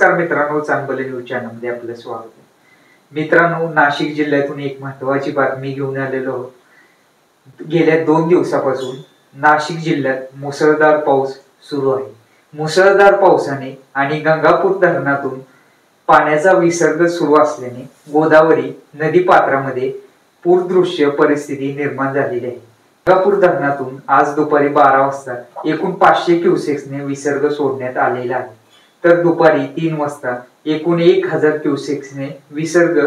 नमस्कार मित्रांनो, चांगलं न्यूज चॅनलमध्ये आपलं स्वागत आहे. मित्रांनो, नाशिक जिल्ह्यातून एक महत्त्वाची बातमी घेऊन आलेलो आहोत. गेल्या 2 दिवसापासून नाशिक जिल्ह्यात मुसळधार पाऊस सुरू आहे. मुसळधार पावसाने आणि गंगापूर धरणातून पाण्याचा विसर्ग सुरू असल्याने गोदावरी नदी पात्रामध्ये पूरदृश्य परिस्थिती निर्माण झालेली आहे. गंगापूर धरणातून आज दुपारी 12 वाजता एकूण 500 क्युसेक्सने विसर्ग सोडण्यात आलेला आहे. तर दुपारी 3 वाजता एकूण 1000 क्युसेक्सने विसर्ग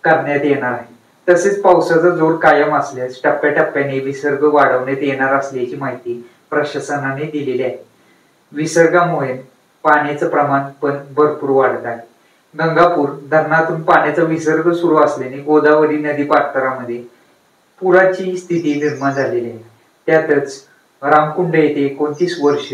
करण्यात येणार आहे. तसेच पावसाचा जोर कायम असल्यास टप्प्याटप्प्याने विसर्ग वाढवण्यात येणार असल्याची माहिती प्रशासनाने दिलेली आहे. विसर्गामुळे पाण्याचं प्रमाण पण भरपूर वाढत आहे. गंगापूर धरणातून पाण्याचा विसर्ग सुरू असल्याने गोदावरी नदी पात्रामध्ये पुराची स्थिती निर्माण झालेली आहे. त्यातच रामकुंड येथे 29 वर्ष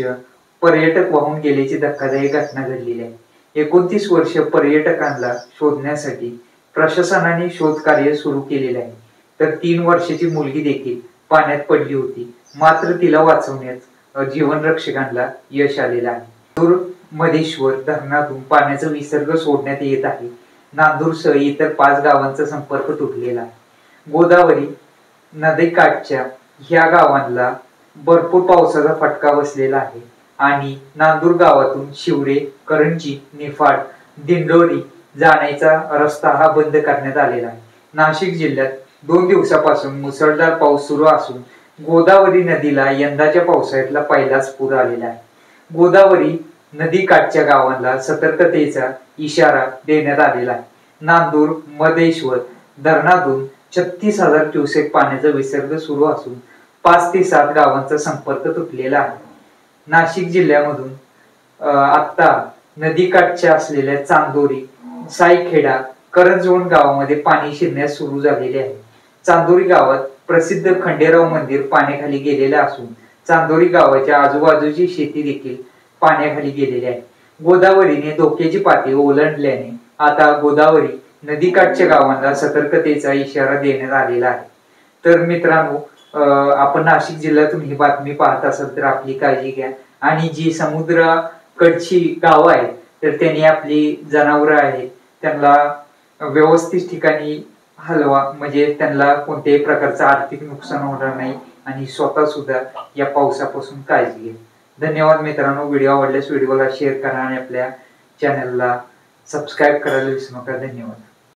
पर्यटक वाहून गेल्याची धक्कादायक घटना घडलेली आहे. 29 वर्ष पर्यटकांना शोधण्यासाठी प्रशासनाने शोध कार्य सुरू केलेले आहे. तर 3 वर्षाची मुलगी देखील पाण्यात पडली होती, मात्र तिला वाचवण्यात जीवनरक्षकांना यश आलेलं आहे. नांदूर-मधेश्वर धरणातून पाण्याचा विसर्ग सोडण्यात येत आहे. नांदूरसह इतर 5 गावांचा संपर्क तुटलेला आहे. गोदावरी नदीकाठच्या ह्या गावांना भरपूर पावसाचा फटका बसलेला आहे आणि नांदूर गावातून शिवरे, करंजी, निफाड, दिंडोरी जाण्याचा रस्ता हा बंद करण्यात आलेला आहे. नाशिक जिल्ह्यात 2 दिवसापासून मुसळधार पाऊस सुरू असून गोदावरी नदीला यंदाच्या पावसाळ्यातला पहिलाच पूर आलेला आहे. गोदावरी नदीकाठच्या गावांना सतर्कतेचा इशारा देण्यात आलेला आहे. नांदूर मधेश्वर धरणातून 36,000 क्युसेक पाण्याचा विसर्ग सुरू असून 5 ते 7 गावांचा संपर्क तुटलेला आहे. नाशिक जिल्ह्यामधून आता नदीकाठच्या असलेल्या चांदोरी, सायखेडा, करंजवण गावामध्ये पाणी शिरण्यास सुरू झालेले आहे. चांदोरी गावात प्रसिद्ध खंडेराव मंदिर पाण्याखाली गेलेले असून चांदोरी गावाच्या आजूबाजूची शेती देखील पाण्याखाली गेलेली आहे. गोदावरीने धोक्याची पातळी ओलांडल्याने आता गोदावरी नदीकाठच्या गावांना सतर्कतेचा इशारा देण्यात आलेला आहे. तर मित्रांनो, आपण नाशिक जिल्ह्यातून ही बातमी पाहत असाल तर आपली काळजी घ्या आणि जी समुद्राकडची गाव आहेत तर त्यांनी आपली जनावरं आहेत त्यांना व्यवस्थित ठिकाणी हलवा, म्हणजे त्यांना कोणत्याही प्रकारचं आर्थिक नुकसान होणार नाही आणि स्वतः सुद्धा या पावसापासून काळजी घ्या. धन्यवाद मित्रांनो. व्हिडिओ आवडल्यास व्हिडिओला शेअर करा आणि आपल्या चॅनलला सबस्क्राईब करायला विसरू नका. धन्यवाद.